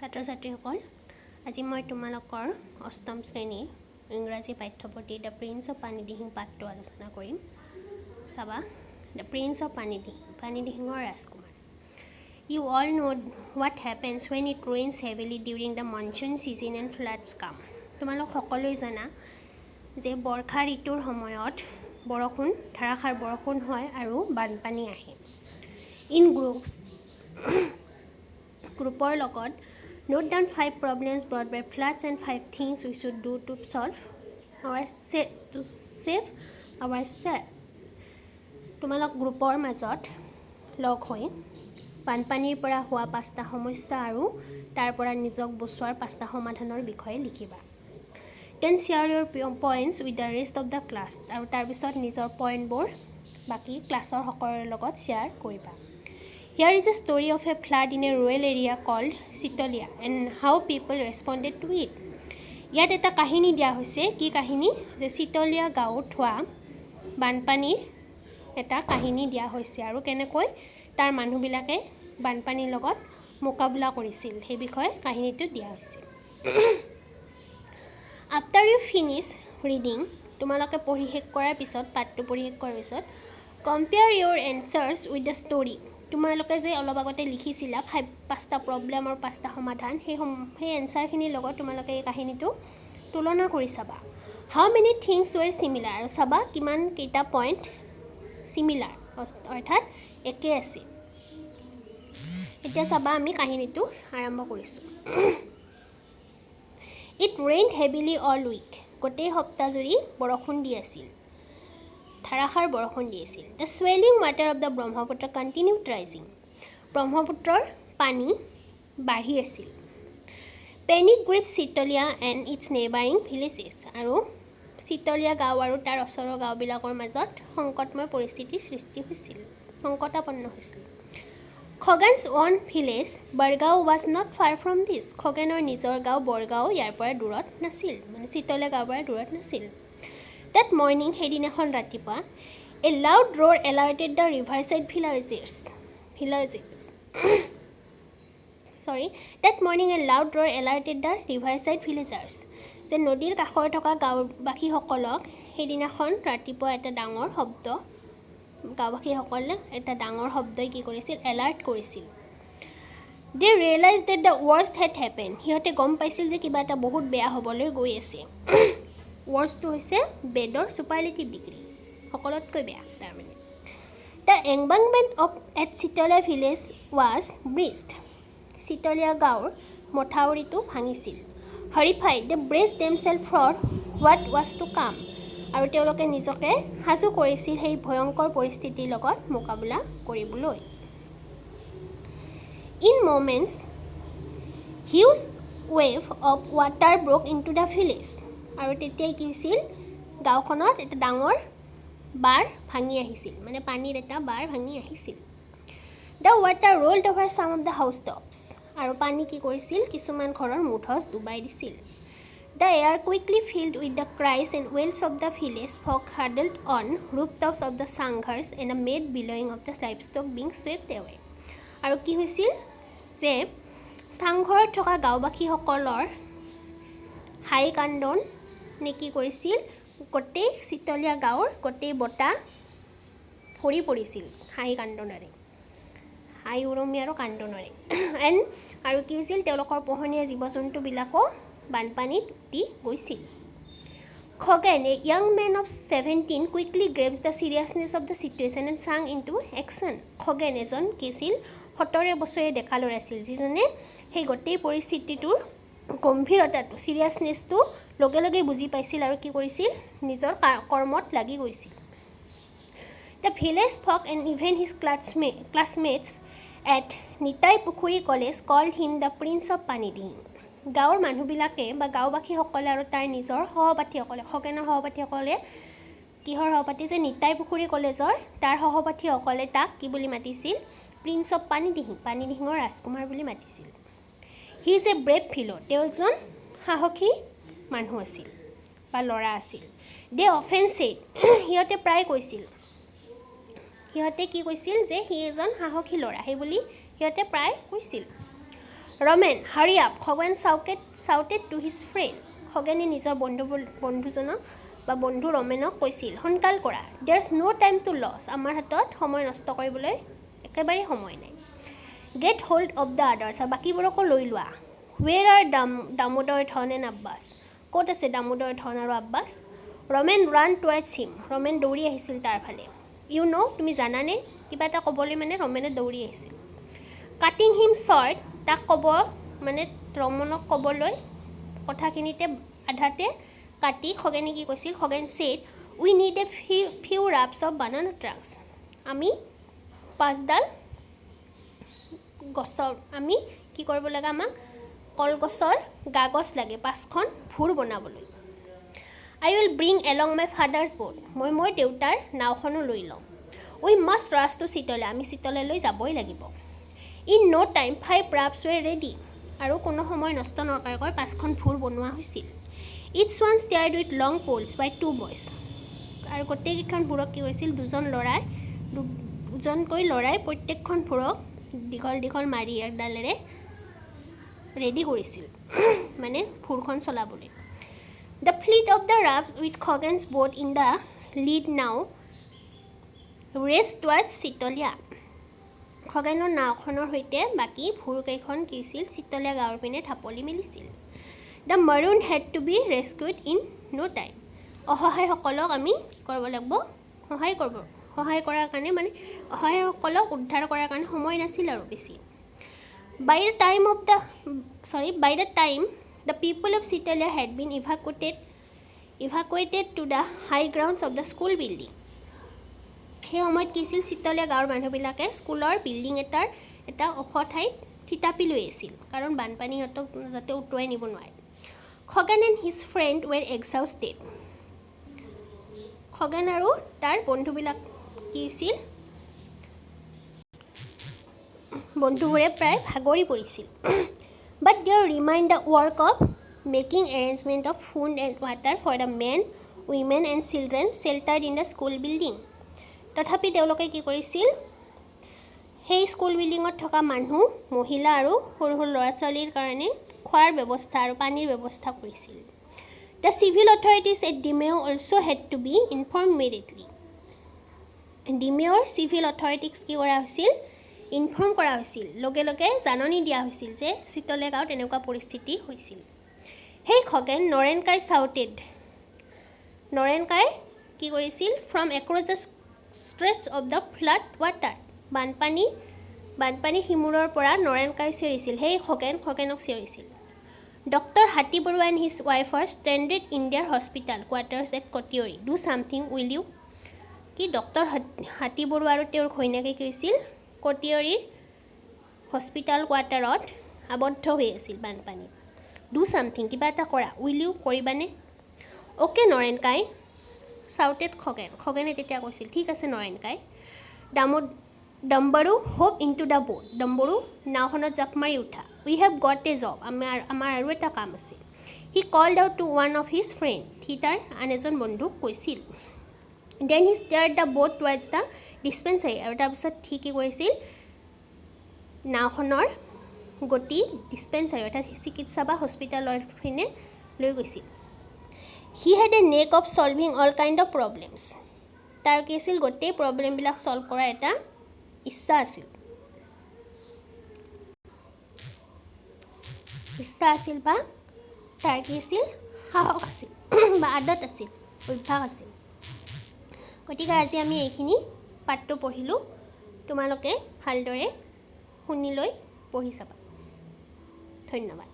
ছাত্ৰ-ছাত্ৰীসকল আজি মই তোমালোকৰ অষ্টম শ্ৰেণীৰ ইংৰাজী পাঠ্যপুথি দ্য প্ৰিন্স অফ পানী দিহিং পাঠটো আলোচনা কৰিম। চাবা দ্য প্ৰিন্স অফ পানী দিহিঙৰ ৰাজকুমাৰ। You all know what happens when it rains heavily during the monsoon season and floods come. তোমালোক সকলোৱে জানা যে বৰ্ষা ঋতুৰ সময়ত ধাৰাসাৰ বৰষুণ হয় আৰু বানপানী আহে। In গ্ৰুপৰ লগত note down 5 problems brought by floods and 5 things we should do to save ourselves. তোমালোক গ্ৰুপৰ মাজত লগ হৈ বানপানীৰ পৰা হোৱা 5টা সমস্যা আৰু তাৰ পৰা নিজক বচোৱাৰ 5টা সমাধানৰ বিষয়ে লিখিবা। Then share your points with the rest of the class. আৰু তাৰ পিছত নিজৰ পইণ্টবোৰ বাকি ক্লাছৰ সকলৰ লগত শ্বেয়াৰ কৰিবা। Here is a story of a flood in a rural area called Sitolia and how people responded to it. ইয়াত এটা কাহিনী দিয়া হৈছে কি কাহিনী যে চিতলিয়া গাঁৱত হোৱা বানপানীৰ এটা কাহিনী দিয়া হৈছে আৰু কেনেকৈ তাৰ মানুহবিলাকে বানপানীৰ লগত মোকাবিলা কৰিছিল সেই বিষয়ে কাহিনীটো দিয়া হৈছে। After you finish reading, তোমালোকে পঢ়ি শেষ কৰাৰ পিছত পাঠটো পঢ়ি শেষ কৰাৰ পিছত compare your answers with the story. তোমালোকে যে অলপ আগতে লিখিছিলা 5টা প্ৰবলেম আৰু 5টা সমাধান সেই এনসাৰখিনিৰ লগত তোমালোকে এই কাহিনীটো তুলনা কৰি চাবা। How many things were similar? আৰু চাবা কিমান কেইটা পইণ্ট similar অৰ্থাৎ একে আছে। এতিয়া চাবা আমি কাহিনীটো আৰম্ভ কৰিছোঁ। It rained heavily all week. গোটেই সপ্তাহ জুৰি বৰষুণ দি আছিল। ধাৰাসাৰ বৰষুণ দি আছিল। The swelling water of the Brahmaputra continued rising. ব্ৰহ্মপুত্ৰৰ পানী বাঢ়ি আছিল। Panic gripped Sitolia and its neighboring villages. আৰু চিতলিয়া গাঁও আৰু তাৰ ওচৰৰ গাঁওবিলাকৰ মাজত সংকটময় পৰিস্থিতিৰ সৃষ্টি হৈছিল। সংকটাপন্ন হৈছিল। Khoghan's own village, Bargaon, was not far from this. খগেনৰ নিজৰ গাঁও বৰগাঁও ইয়াৰ পৰা দূৰত নাছিল। মানে চিতলিয়া গাঁৱৰ পৰা দূৰত নাছিল। That morning, সেইদিনাখন ৰাতিপুৱা, a loud roar alerted the riverside villagers. That morning, a loud roar alerted the riverside villagers. যে নদীৰ কাষৰ থকা গাঁওবাসীসকলক সেইদিনাখন ৰাতিপুৱা এটা ডাঙৰ শব্দ গাঁওবাসীসকলে এটা ডাঙৰ শব্দই কি কৰিছিল এলাৰ্ট কৰিছিল। They realized that the worst had happened. সিহঁতে গম পাইছিল যে কিবা এটা বহুত বেয়া হ'বলৈ গৈ আছে। Worst হৈছে বেডৰ সুপাৰলেটিভ ডিগ্ৰী সকলোতকৈ বেয়া তাৰমানে। The embankment at Sitolia village was breached. Chitalia গাঁৱৰ মথাউৰিটো ভাঙিছিল। Horrified, they braced themselves for what was to come. আৰু তেওঁলোকে নিজকে সাজু কৰিছিল সেই ভয়ংকৰ পৰিস্থিতিৰ লগত মোকাবিলা কৰিবলৈ। In moments, huge wave of water broke into the village. আৰু তেতিয়াই কি হৈছিল গাঁওখনত এটা ডাঙৰ বাৰ ভাঙি আহিছিল মানে পানীৰ এটা বাৰ ভাঙি আহিছিল। The water rolled over some of the housetops. আৰু পানী কি কৰিছিল কিছুমান ঘৰৰ মুধচ ডুবাই দিছিল। The air quickly filled with the cries and wails of the village folk huddled on rooftops of the sanghars and a mad bellowing of the livestock being swept away. আৰু কি হৈছিল যে চাংঘৰত থকা গাঁওবাসীসকলৰ হাই কান্দন নে কি কৰিছিল গোটেই চিতলিয়া গাঁৱৰ গোটেই বতাহ ভৰি পৰিছিল হাই কান্দনেৰে হাই উৰুমি আৰু কান্দনেৰে আৰু কি হৈছিল তেওঁলোকৰ পোহনীয়া জীৱ জন্তুবিলাকো বানপানীত উটি গৈছিল। Khoghan, a young man of 17, quickly grasped the seriousness of the situation and sang into action. Khoghan এজন কিছিল 17 বছৰীয়া ডেকা ল'ৰা আছিল যিজনে সেই গোটেই পৰিস্থিতিটোৰ গম্ভীৰতাটো চিৰিয়াছনেছটো লগে লগে বুজি পাইছিল আৰু কি কৰিছিল নিজৰ কৰ্মত লাগি গৈছিল। The village folk and even his classmates at Nitai Pukhuri College called him the Prince of Pani Dihing. গাঁৱৰ মানুহবিলাকে বা গাঁওবাসীসকলে আৰু তাৰ নিজৰ সহপাঠীসকলে খগেনৰ সহপাঠীসকলে কিহৰ সহপাঠী যে নিতাই পুখুৰী কলেজৰ তাৰ সহপাঠীসকলে তাক কি বুলি মাতিছিল প্ৰিন্স অফ পানী দিহিঙৰ ৰাজকুমাৰ বুলি মাতিছিল। He is a brave fellow. তেওঁ এজন সাহসী মানুহ আছিল বা ল'ৰা আছিল। They often said সিহঁতে প্ৰায় কৈছিল সিহঁতে কি কৈছিল যে সি এজন সাহসী ল'ৰা সেই বুলি সিহঁতে প্ৰায় কৈছিল। ৰমেন হাৰি up Khagen shouted to his friend খগেনে নিজৰ বন্ধুজনক বা বন্ধু ৰমেনক কৈছিল সোনকাল কৰা there's no time to lose আমাৰ হাতত সময় নষ্ট কৰিবলৈ একেবাৰে সময় নাই get hold of the others আৰু বাকিবোৰকো লৈ লোৱা where are দামোদৰ ধন and আব্বাস ক'ত আছে দামোদৰ ধন আৰু Abbas Ramen ran towards him Ramen দৌৰি আহিছিল তাৰ ফালে you know তুমি জানানে কিবা এটা ক'বলৈ মানে ৰমেনে দৌৰি আহিছিল cutting him short তাক ক'ব মানে ৰমনক ক'বলৈ কথাখিনিতে আধাতে কাটি খগেনে কি কৈছিল Khagen said we need a few wraps of banana trunks আমি পাঁচডাল গছৰ আমি কি কৰিব লাগে আমাক কলগছৰ কাগজ লাগে পাঁচখন ভুৰ বনাবলৈ I will bring along my father's boat মই দেউতাৰ নাওখনো লৈ লম we must rush to চিতলে আমি চিতলেলৈ যাবই লাগিব in no time 5 wraps were ready আৰু কোনো সময় নষ্ট নকৰাকৈ পাঁচখন ভুৰ বনোৱা হৈছিল each one steered with long poles by two boys আৰু গোটেইখন ভুৰক কি কৰিছিল দুজনকৈ লৰাই প্ৰত্যেকখন ভুৰক দীঘল মাৰি একডালেৰে ৰেডি কৰিছিল মানে ভুৰখন চলাবলৈ the fleet of the rafts with Khoghen's boat in the lead now raced towards চিতলীয়া খগেনৰ নাওখনৰ সৈতে বাকী ভুৰকেইখন কি হৈছিল চিতলীয়া গাঁৱৰ পিনে ঢাপলি মেলিছিল the maroon had to be rescued in no time অসহায়সকলক আমি কি কৰিব লাগিব সহায় কৰাৰ কাৰণে মানে অসহায়সকলক উদ্ধাৰ কৰাৰ কাৰণে সময় নাছিল আৰু বেছি by the time the people of Sitalia had been evacuated to the high grounds of the school building সেই সময়ত কি আছিল চিতলীয়া গাঁৱৰ মানুহবিলাকে স্কুলৰ বিল্ডিং এটা ওখ ঠাইত থিতাপি লৈ আছিল কাৰণ বানপানী সিহঁতক যাতে উটুৱাই নিব নোৱাৰে Khagen and his friend were exhausted Khagen আৰু তাৰ বন্ধুবিলাক কি আছিল বন্ধুবোৰে প্ৰায় ভাগৰি পৰিছিল but they remained the work of making arrangement of food and water for the men women and children sheltered in the school building তথাপি তেওঁলোকে কি কৰিছিল সেই স্কুল বিল্ডিঙত থকা মানুহ মহিলা আৰু সৰু ল'ৰা ছোৱালীৰ কাৰণে খোৱাৰ ব্যৱস্থা আৰু পানীৰ ব্যৱস্থা কৰিছিল the civil authorities at Dimeo also had to be informed immediately ডিমেওৰ চিভিল অথৰিটিক কি কৰা হৈছিল ইনফৰ্ম কৰা হৈছিল লগে লগে জাননী দিয়া হৈছিল যে চিতলীয়া গাঁৱত এনেকুৱা পৰিস্থিতি হৈছিল সেই খগেন নৰেনকাই কি কৰিছিল from across the stretch of the flood water বানপানী হিমুৰৰ পৰা নৰেনকাই চিঞৰিছিল সেই খগেনক চিঞৰিছিল ডক্টৰ হাতী Barua and his wife are stranded in their hospital quarters at Kotiori do something will you কি ডক্টৰ হাতী বৰুৱা আৰু তেওঁৰ ঘৈণীয়েকে কৈছিল কটিয়ৰিৰ হস্পিটাল কোৱাৰ্টাৰত আবদ্ধ হৈ আছিল বানপানীত do something কিবা এটা কৰা will you কৰিবানে ওকে নৰেনকাই shouted খগেনে তেতিয়া কৈছিল ঠিক আছে নৰেনকাই ডম্বৰু hop into the boat ডম্বৰু নাওখনত জাপ মাৰি উঠা we have got a job আমাৰ আৰু এটা কাম আছে he called out to one of his friend সি তাৰ আন এজন বন্ধুক কৈছিল then he steered the boat towards the dispensary আৰু তাৰপিছত সি কি কৰিছিল নাওখনৰ গতি ডিস্পেন্সাৰী অৰ্থাৎ চিকিৎসা বা হস্পিটালৰ পিনে লৈ গৈছিল he had a knack of solving all kind of problems তাৰ কি আছিল গোটেই প্ৰবলেমবিলাক সলভ কৰাৰ এটা ইচ্ছা আছিল বা তাৰ কি আছিল সাহস আছিল বা আদত আছিল অভ্যাস আছিল গতিকে আজি আমি এইখিনি পাঠটো পঢ়িলোঁ তোমালোকে ভালদৰে শুনি লৈ পঢ়ি চাবা ধন্যবাদ